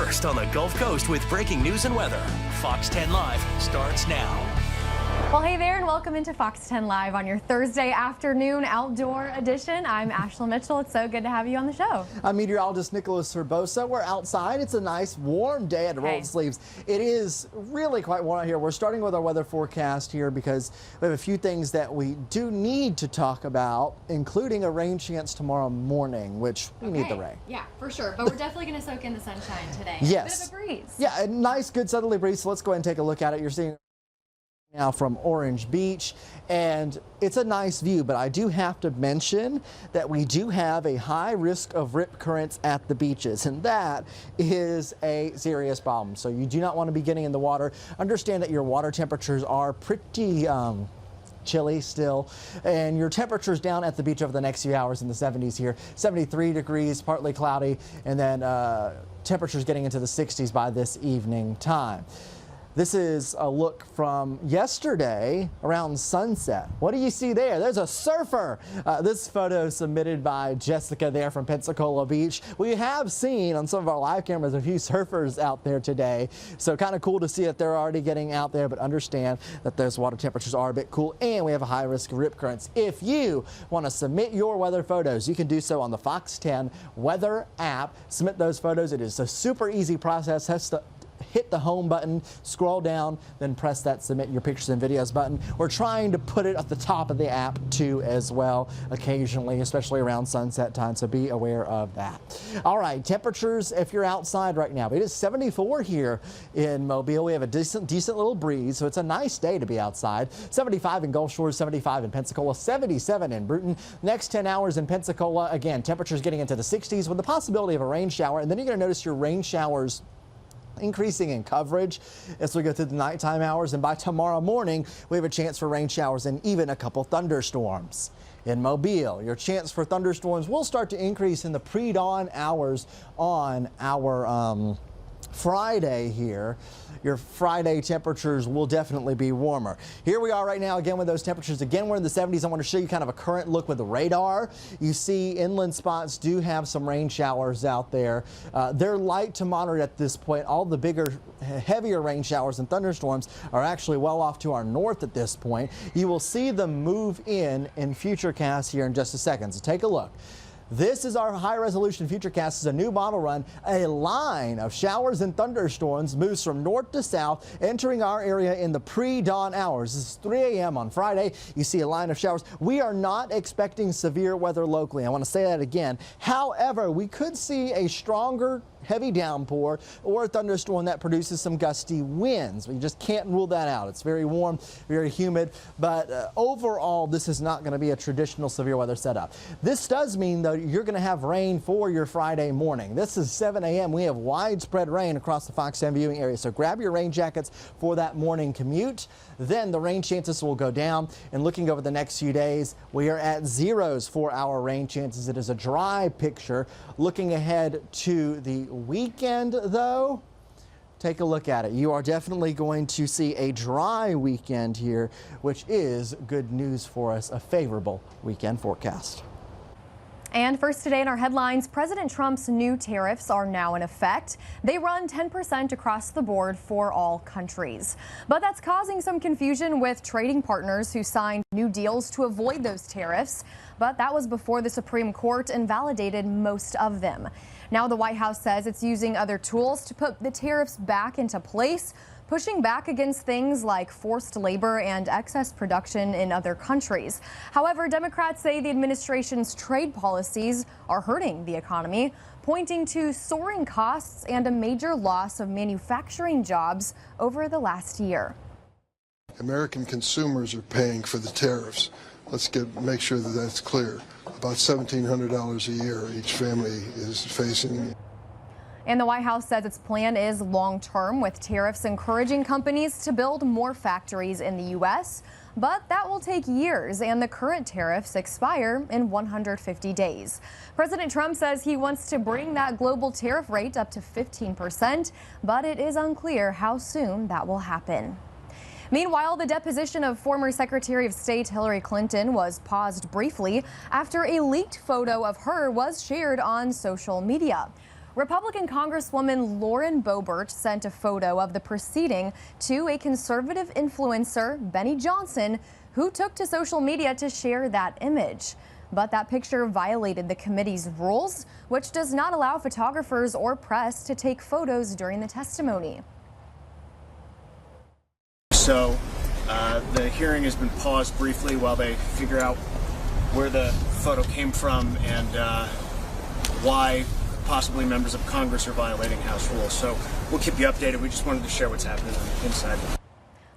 first on the Gulf Coast with breaking news and weather. Fox 10 Live starts now. Well, hey there, and welcome into Fox 10 Live on your Thursday afternoon outdoor edition. I'm Ashley Mitchell. It's so good to have you on the show. I'm meteorologist Nicholas Herbosa. We're outside. It's a nice warm day at Rolled Sleeves. It is really quite warm out here. We're starting with our weather forecast here because we have a few things that we do need to talk about, including a rain chance tomorrow morning, which we need the rain. Yeah, for sure. But we're definitely going to soak in the sunshine today. Yes. A bit of a breeze. Yeah, a nice, good southerly breeze. So let's go ahead and take a look at it. You're seeing now from Orange Beach, and it's a nice view, but I do have to mention that we do have a high risk of rip currents at the beaches, and that is a serious problem. So you do not want to be getting in the water. Understand that your water temperatures are pretty chilly still, and your temperatures down at the beach over the next few hours in the 70s here. 73 degrees, partly cloudy, and then temperatures getting into the 60s by this evening time. This is a look from yesterday around sunset. What do you see there? There's a surfer. This photo submitted by Jessica there from Pensacola Beach. We have seen on some of our live cameras a few surfers out there today. So kind of cool to see that they're already getting out there, but understand that those water temperatures are a bit cool and we have a high risk of rip currents. If you want to submit your weather photos, you can do so on the Fox 10 weather app. Submit those photos. It is a super easy process. Hit the home button, scroll down, then press that submit your pictures and videos button. We're trying to put it at the top of the app too as well occasionally, especially around sunset time, so be aware of that. All right, temperatures if you're outside right now. It is 74 here in Mobile. We have a decent little breeze, so it's a nice day to be outside. 75 in Gulf Shores, 75 in Pensacola, 77 in Bruton. Next 10 hours in Pensacola, again, temperatures getting into the 60s with the possibility of a rain shower, and then you're going to notice your rain showers increasing in coverage as we go through the nighttime hours, and by tomorrow morning we have a chance for rain showers and even a couple thunderstorms. In Mobile, your chance for thunderstorms will start to increase in the pre-dawn hours on our Friday here. Your Friday temperatures will definitely be warmer. Here we are right now again with those temperatures. Again, we're in the 70s. I want to show you kind of a current look with the radar. You see inland spots do have some rain showers out there. They're light to moderate at this point. All the bigger, heavier rain showers and thunderstorms are actually well off to our north at this point. You will see them move in future casts here in just a second. So take a look. This is our high-resolution futurecast. This is a new model run. A line of showers and thunderstorms moves from north to south, entering our area in the pre-dawn hours. This is 3 a.m. on Friday. You see a line of showers. We are not expecting severe weather locally. I want to say that again. However, we could see a stronger heavy downpour or a thunderstorm that produces some gusty winds. We just can't rule that out. It's very warm, very humid, but overall, this is not going to be a traditional severe weather setup. This does mean, though, you're going to have rain for your Friday morning. This is 7 a.m. We have widespread rain across the Fox 10 viewing area, so grab your rain jackets for that morning commute. Then the rain chances will go down, and looking over the next few days, we are at zeros for our rain chances. It is a dry picture. Looking ahead to the weekend, though, take a look at it. You are definitely going to see a dry weekend here, which is good news for us, a favorable weekend forecast. And first today in our headlines, President Trump's new tariffs are now in effect. They run 10% across the board for all countries. But that's causing some confusion with trading partners who signed new deals to avoid those tariffs. But that was before the Supreme Court invalidated most of them. Now the White House says it's using other tools to put the tariffs back into place, pushing back against things like forced labor and excess production in other countries. However, Democrats say the administration's trade policies are hurting the economy, pointing to soaring costs and a major loss of manufacturing jobs over the last year. American consumers are paying for the tariffs. Let's make sure that that's clear. About $1,700 a year each family is facing. And the White House says its plan is long-term, with tariffs encouraging companies to build more factories in the U.S. But that will take years, and the current tariffs expire in 150 days. President Trump says he wants to bring that global tariff rate up to 15%, but it is unclear how soon that will happen. Meanwhile, the deposition of former Secretary of State Hillary Clinton was paused briefly after a leaked photo of her was shared on social media. Republican Congresswoman Lauren Boebert sent a photo of the proceeding to a conservative influencer, Benny Johnson, who took to social media to share that image. But that picture violated the committee's rules, which does not allow photographers or press to take photos during the testimony. So the hearing has been paused briefly while they figure out where the photo came from and why possibly members of Congress are violating House rules. So we'll keep you updated. We just wanted to share what's happening inside.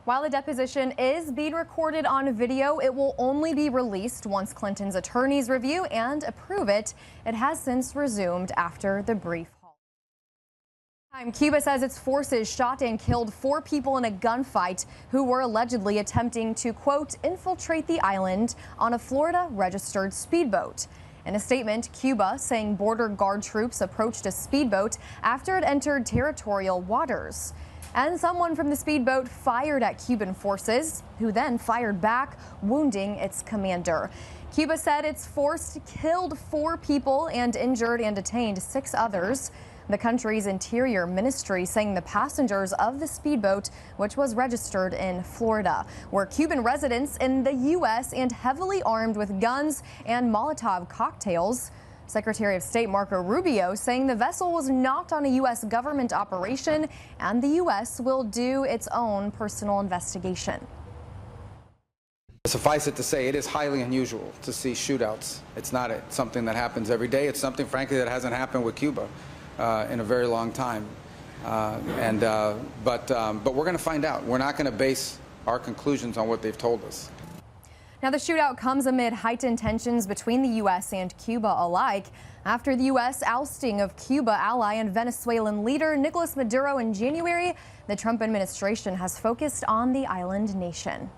While the deposition is being recorded on video, it will only be released once Clinton's attorneys review and approve it. It has since resumed after the brief halt. Cuba says its forces shot and killed 4 people in a gunfight who were allegedly attempting to, quote, infiltrate the island on a Florida-registered speedboat. In a statement, Cuba saying border guard troops approached a speedboat after it entered territorial waters. And someone from the speedboat fired at Cuban forces, who then fired back, wounding its commander. Cuba said its force killed 4 people and injured and detained 6 others. The country's interior ministry saying the passengers of the speedboat, which was registered in Florida, were Cuban residents in the U.S. and heavily armed with guns and Molotov cocktails. Secretary of State Marco Rubio saying the vessel was not on a U.S. government operation and the U.S. will do its own personal investigation. Suffice it to say, it is highly unusual to see shootouts. It's not something that happens every day. It's something, frankly, that hasn't happened with Cuba in a very long time. But we're going to find out. We're not going to base our conclusions on what they've told us. Now, the shootout comes amid heightened tensions between the U.S. and Cuba alike after the U.S. ousting of Cuba ally and Venezuelan leader Nicolas Maduro in January. The Trump administration has focused on the island nation.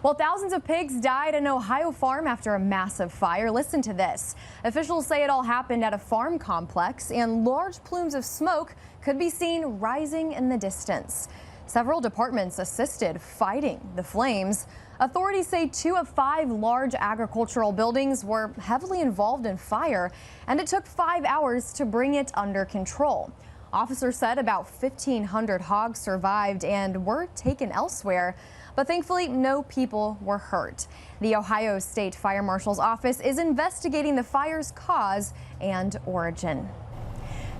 Well, thousands of pigs died at an Ohio farm after a massive fire. Listen to this. Officials say it all happened at a farm complex, and large plumes of smoke could be seen rising in the distance. Several departments assisted fighting the flames. Authorities say 2 of 5 large agricultural buildings were heavily involved in fire, and it took 5 hours to bring it under control. Officers said about 1,500 hogs survived and were taken elsewhere, but thankfully no people were hurt. The Ohio State Fire Marshal's office is investigating the fire's cause and origin.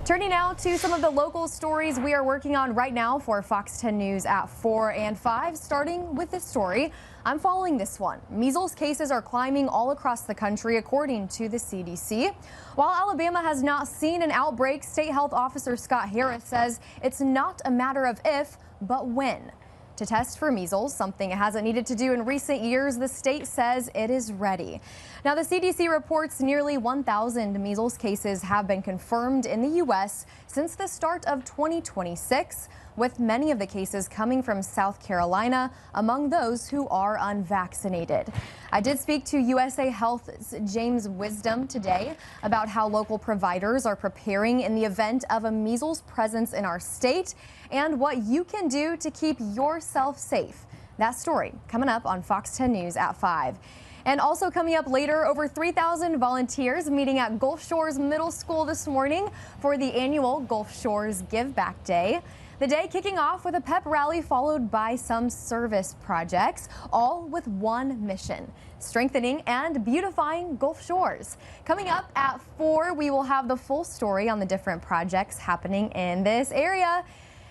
Turning now to some of the local stories we are working on right now for Fox 10 News at 4 and 5, starting with this story. I'm following this one. Measles cases are climbing all across the country, according to the CDC. While Alabama has not seen an outbreak, State Health Officer Scott Harris says it's not a matter of if, but when. To test for measles, something it hasn't needed to do in recent years, the state says it is ready. Now, the CDC reports nearly 1,000 measles cases have been confirmed in the U.S. since the start of 2026, with many of the cases coming from South Carolina, among those who are unvaccinated. I did speak to USA Health's James Wisdom today about how local providers are preparing in the event of a measles presence in our state and what you can do to keep yourself safe. That story coming up on Fox 10 News at 5. And also coming up later, over 3,000 volunteers meeting at Gulf Shores Middle School this morning for the annual Gulf Shores Give Back Day. The day kicking off with a pep rally followed by some service projects, all with one mission: strengthening and beautifying Gulf Shores. Coming up at 4, we will have the full story on the different projects happening in this area.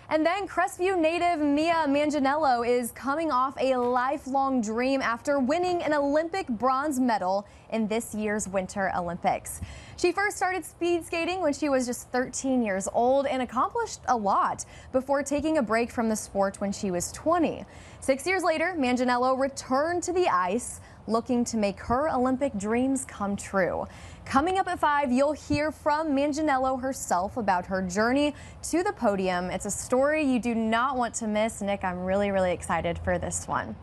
And then Crestview native Mia Manganiello is coming off a lifelong dream after winning an Olympic bronze medal in this year's Winter Olympics. She first started speed skating when she was just 13 years old and accomplished a lot before taking a break from the sport when she was 20. 6 years later, Manganiello returned to the ice, looking to make her Olympic dreams come true. Coming up at 5, you'll hear from Manganiello herself about her journey to the podium. It's a story you do not want to miss. Nick, I'm really excited for this one.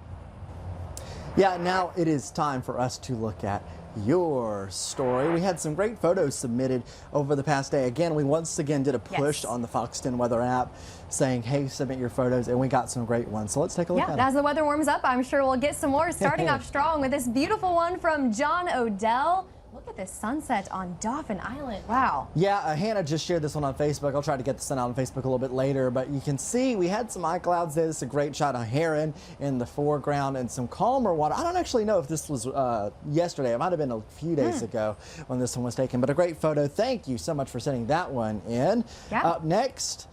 Yeah, now it is time for us to look at your story. We had some great photos submitted over the past day. Again, we once again did a push on the Fox 10 weather app saying, hey, submit your photos, and we got some great ones. So let's take a look at them. As the weather warms up, I'm sure we'll get some more, starting off strong with this beautiful one from John Odell. Look at at this sunset on Dauphin Island. Wow. Yeah, Hannah just shared this one on Facebook. I'll try to get this one out on Facebook a little bit later, but you can see we had some high clouds there. This is a great shot of heron in the foreground and some calmer water. I don't actually know if this was yesterday. It might have been a few days ago when this one was taken, but a great photo. Thank you so much for sending that one in. Yeah. Up next,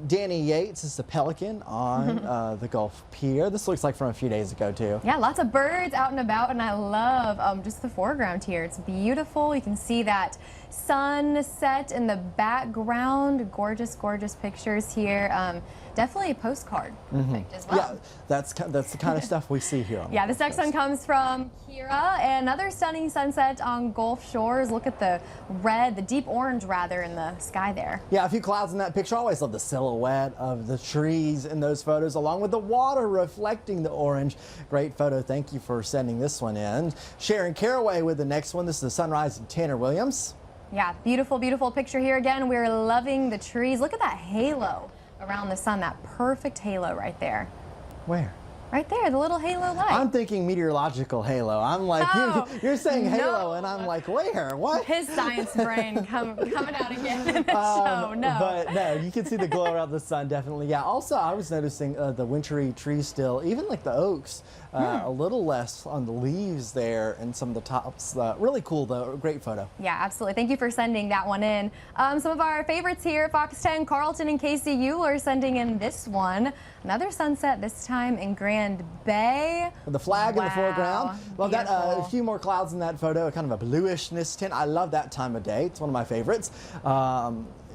Danny Yates is the pelican on the Gulf Pier. This looks like from a few days ago, too. Yeah, lots of birds out and about, and I love just the foreground here. It's beautiful. You can see that sunset in the background. Gorgeous, gorgeous pictures here. Definitely a postcard perfect as well. Yeah, that's the kind of stuff we see here. On Yeah, this next one comes from Kira. Another stunning sunset on Gulf Shores. Look at the red, the deep orange rather, in the sky there. Yeah, a few clouds in that picture. I always love the silhouette of the trees in those photos, along with the water reflecting the orange. Great photo. Thank you for sending this one in. Sharon Caraway with the next one. This is the sunrise in Tanner Williams. Yeah, beautiful, beautiful picture here again. We're loving the trees. Look at that halo around the sun, that perfect halo right there. Where? Right there, the little halo light. I'm thinking meteorological halo. I'm like, Oh, you're saying halo, no. and I'm like, where? What? His science brain coming out again in the show. No. But no, you can see the glow around the sun, definitely. Yeah, also, I was noticing the wintry trees still, even like the oaks, a little less on the leaves there and some of the tops. Really cool, though. Great photo. Yeah, absolutely. Thank you for sending that one in. Some of our favorites here, Fox 10, Carlton and KCU are sending in this one. Another sunset, this time in Grand Bay. The flag in the foreground. Love that. A Beautiful. few more clouds in that photo, kind of a bluishness tint. I love that time of day. It's one of my favorites.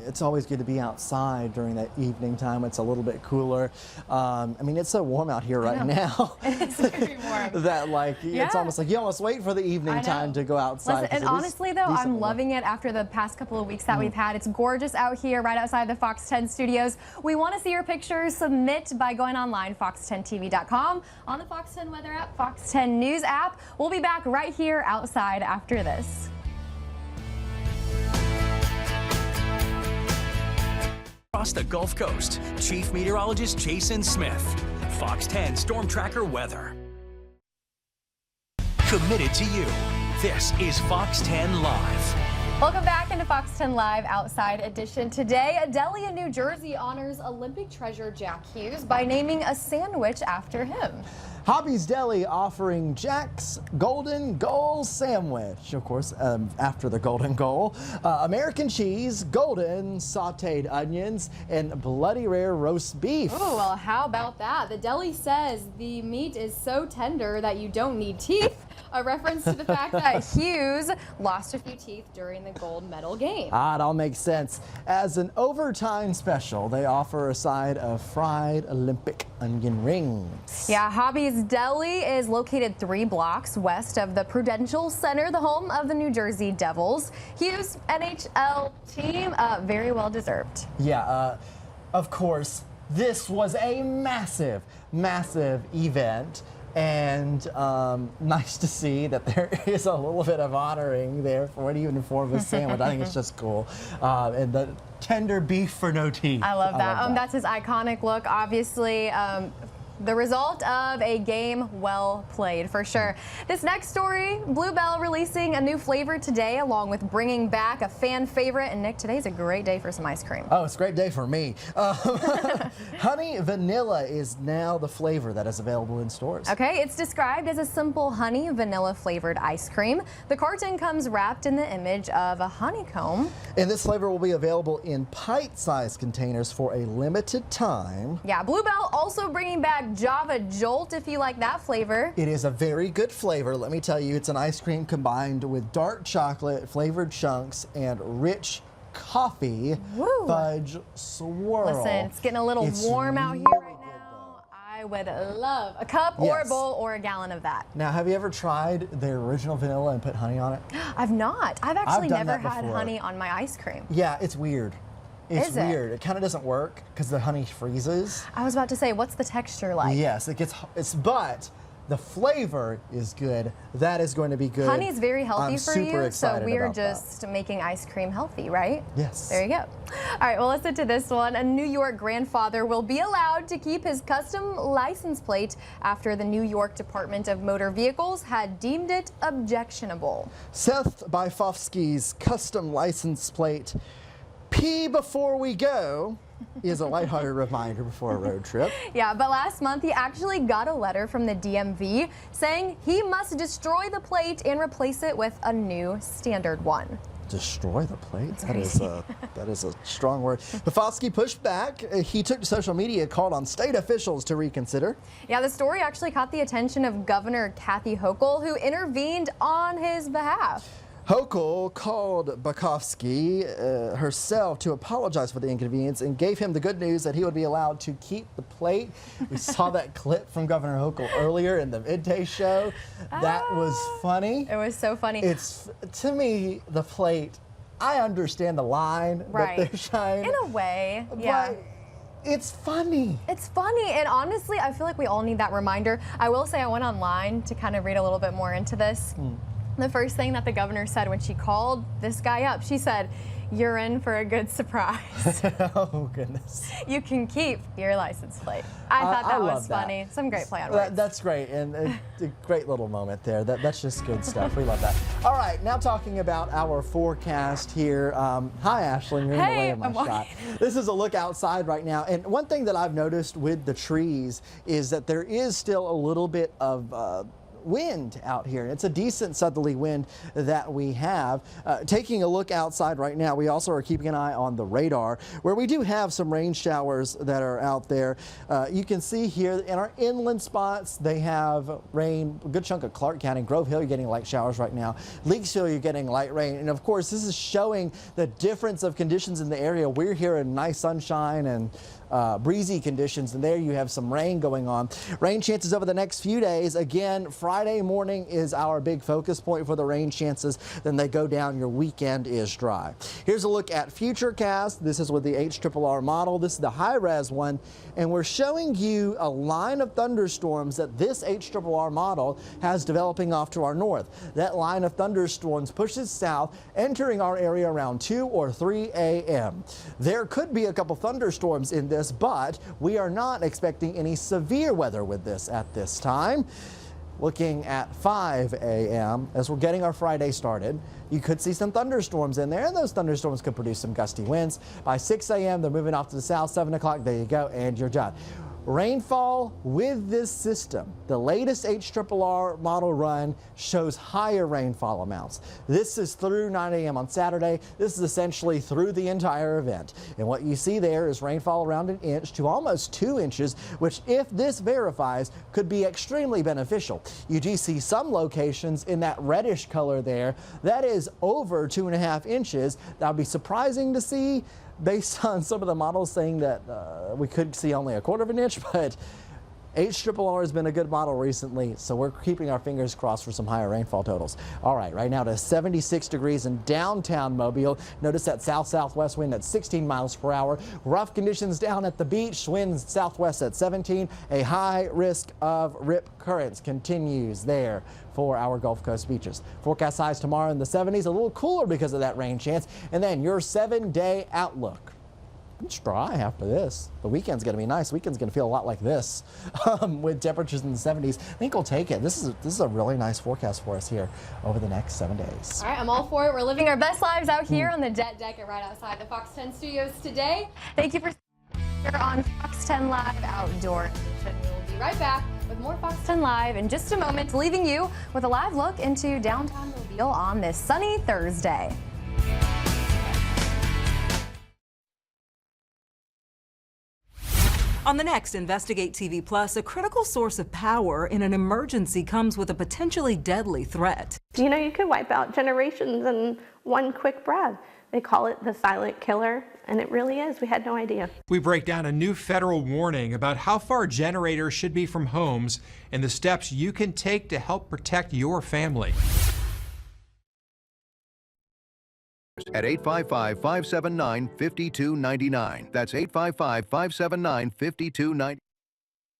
It's always good to be outside during that evening time. It's a little bit cooler. I mean, it's so warm out here right now. It's very warm. That it's Yeah. almost like you almost wait for the evening time to go outside. Listen, and honestly, though, I'm loving it after the past couple of weeks that we've had. It's gorgeous out here right outside the Fox 10 studios. We want to see your pictures. Submit by going online, fox10tv.com, on the Fox 10 weather app, Fox 10 News app. We'll be back right here outside after this. Across the Gulf Coast, Chief Meteorologist Jason Smith, Fox 10 Storm Tracker Weather. Committed to you. This is Fox 10 Live. Welcome back into Fox 10 Live Outside Edition. Today, a deli in New Jersey honors Olympic treasure Jack Hughes by naming a sandwich after him. Hobby's Deli offering Jack's Golden Goal Sandwich, of course, after the Golden Goal. American cheese, golden sauteed onions, and bloody rare roast beef. Oh, well, how about that? The deli says the meat is so tender that you don't need teeth. A reference to the fact that Hughes lost a few teeth during the gold medal game. Ah, it all makes sense. As an overtime special, they offer a side of fried Olympic onion rings. Yeah, Hobby's Deli is located 3 blocks west of the Prudential Center, the home of the New Jersey Devils. Hughes NHL team, very well deserved. Yeah, of course, this was a massive, massive event. And nice to see that there is a little bit of honoring there for it, even in form of a sandwich. I think it's just cool. And the tender beef for no teeth. I love that. That's his iconic look, obviously. The result of a game well played, for sure. This next story, Bluebell releasing a new flavor today, along with bringing back a fan favorite. And Nick, today's a great day for some ice cream. Oh, it's a great day for me. Honey vanilla is now the flavor that is available in stores. Okay, it's described as a simple honey vanilla flavored ice cream. The carton comes wrapped in the image of a honeycomb. And this flavor will be available in pint-sized containers for a limited time. Yeah, Bluebell also bringing back Java Jolt, if you like that flavor. It is a very good flavor. Let me tell you, it's an ice cream combined with dark chocolate, flavored chunks, and rich coffee fudge swirl. Listen, it's getting a little warm out here right now. I would love a cup or a bowl or a gallon of that. Now, have you ever tried their original vanilla and put honey on it? I've not. I've actually done never that had before. honey on my ice cream. Yeah, it's weird. It's Is it? weird. It kind of doesn't work because the honey freezes. I was about to say, what's the texture like? Yes, but the flavor is good. That is going to be good. Honey's very healthy I'm for super you, so excited we're about that. just making ice cream healthy, right? Yes. There you go. All right, well, listen to this one. A New York grandfather will be allowed to keep his custom license plate after the New York Department of Motor Vehicles had deemed it objectionable. Seth Byfovsky's custom license plate, "Pee before we go," is a lighthearted reminder before a road trip. Yeah, but last month he actually got a letter from the DMV saying he must destroy the plate and replace it with a new standard one. Destroy the plate? That is a strong word. Byfovsky pushed back. He took to social media, called on state officials to reconsider. Yeah, the story actually caught the attention of Governor Kathy Hochul, who intervened on his behalf. Hochul called Byfovsky herself to apologize for the inconvenience and gave him the good news that he would be allowed to keep the plate. We saw that clip from Governor Hochul earlier in the midday show. That was funny. It was so funny. It's, to me, the plate, I understand the line Right. that they're shining. In a way, yeah. But it's funny. It's funny, and honestly, I feel like we all need that reminder. I will say I went online to kind of read a little bit more into this. The first thing that the governor said when she called this guy up, she said, "You're in for a good surprise. Oh, goodness. You can keep your license plate." I thought that was funny. Some great play on words. That's great, and a great little moment there. That's just good stuff. We love that. All right, now talking about our forecast here. Hi, Ashlyn. You're in the way of my shot. This is a look outside right now, and one thing that I've noticed with the trees is that there is still a little bit of wind out here. It's a decent southerly wind that we have. Taking a look outside right now, we also are keeping an eye on the radar where we do have some rain showers that are out there. You can see here in our inland spots, they have rain. A good chunk of Clark County, Grove Hill, you're getting light showers right now. Leakesville, you're getting light rain. And of course, this is showing the difference of conditions in the area. We're here in nice sunshine and breezy conditions, and there you have some rain going on. Rain chances over the next few days. Again, Friday morning is our big focus point for the rain chances. Then they go down. Your weekend is dry. Here's a look at Futurecast. This is with the HRRR model. This is the high-res one, and we're showing you a line of thunderstorms that this HRRR model has developing off to our north. That line of thunderstorms pushes south, entering our area around 2 or 3 a.m. There could be a couple thunderstorms in this, but we are not expecting any severe weather with this at this time. Looking at 5 a.m. as we're getting our Friday started, you could see some thunderstorms in there, and those thunderstorms could produce some gusty winds. By 6 a.m., they're moving off to the south. 7 o'clock, there you go, and you're done. Rainfall with this system. The latest HRRR model run shows higher rainfall amounts. This is through 9 a.m. on Saturday. This is essentially through the entire event. And what you see there is rainfall around 1 inch to almost 2 inches, which, if this verifies, could be extremely beneficial. You do see some locations in that reddish color there. That is over 2.5 inches. That would be surprising to see, based on some of the models saying that we could see only 1/4 inch, but HRRR has been a good model recently, so we're keeping our fingers crossed for some higher rainfall totals. All right, right now to 76 degrees in downtown Mobile. Notice that south-southwest wind at 16 miles per hour. Rough conditions down at the beach. Winds southwest at 17. A high risk of rip currents continues there for our Gulf Coast beaches. Forecast highs tomorrow in the 70s, a little cooler because of that rain chance. And then your 7-day outlook. It's dry after this. The weekend's going to be nice. Weekend's going to feel a lot like this with temperatures in the 70s. I think we'll take it. This is a really nice forecast for us here over the next 7 days. All right, I'm all for it. We're living our best lives out here on the jet deck and right outside the Fox 10 studios today. Thank you for here on Fox 10 Live Outdoor Edition. We'll be right back with more Fox 10 Live in just a moment, leaving you with a live look into downtown Mobile on this sunny Thursday. On the next Investigate TV Plus, a critical source of power in an emergency comes with a potentially deadly threat. You know, you could wipe out generations in one quick breath. They call it the silent killer, and it really is. We had no idea. We break down a new federal warning about how far generators should be from homes and the steps you can take to help protect your family. At 855-579-5299. That's 855-579-5299.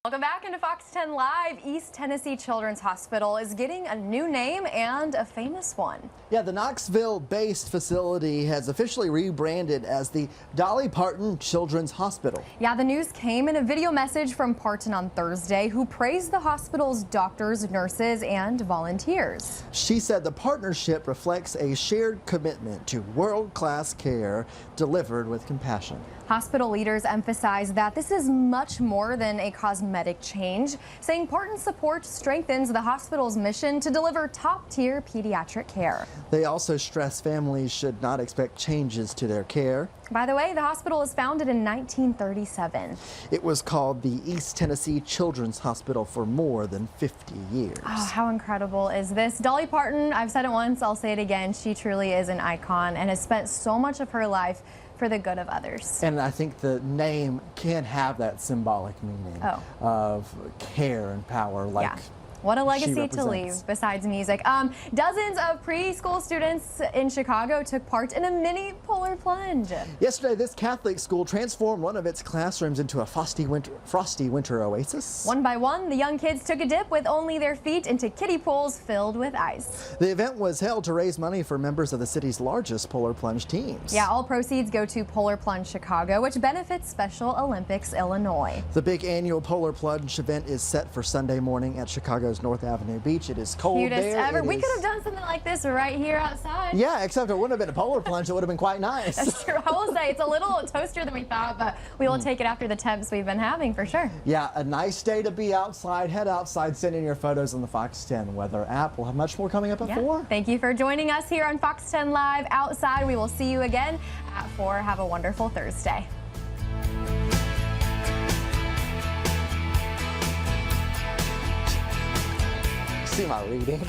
Welcome back into Fox 10 Live. East Tennessee Children's Hospital is getting a new name and a famous one. Yeah, the Knoxville-based facility has officially rebranded as the Dolly Parton Children's Hospital. Yeah, the news came in a video message from Parton on Thursday, who praised the hospital's doctors, nurses, and volunteers. She said the partnership reflects a shared commitment to world-class care delivered with compassion. Hospital leaders emphasize that this is much more than a cosmetic change, saying Parton's support strengthens the hospital's mission to deliver top-tier pediatric care. They also stress families should not expect changes to their care. By the way, the hospital was founded in 1937. It was called the East Tennessee Children's Hospital for more than 50 years. Oh, how incredible is this? Dolly Parton, I've said it once, I'll say it again, she truly is an icon and has spent so much of her life for the good of others. And I think the name can have that symbolic meaning of care and power, like what a legacy she to leave besides music. Dozens of preschool students in Chicago took part in a mini polar plunge. Yesterday, this Catholic school transformed one of its classrooms into a frosty winter oasis. One by one, the young kids took a dip with only their feet into kiddie pools filled with ice. The event was held to raise money for members of the city's largest polar plunge teams. Yeah, all proceeds go to Polar Plunge Chicago, which benefits Special Olympics Illinois. The big annual polar plunge event is set for Sunday morning at Chicago's North Avenue Beach. It is cold Cutest there. ever. We could have done something like this right here outside. Yeah, except it wouldn't have been a polar plunge. It would have been quite nice. That's true. I will say it's a little toastier than we thought, but we will take it after the temps we've been having for sure. Yeah, a nice day to be outside. Head outside, send in your photos on the Fox 10 weather app. We'll have much more coming up at 4. Thank you for joining us here on Fox 10 Live Outside. We will see you again at 4. Have a wonderful Thursday. See my reading.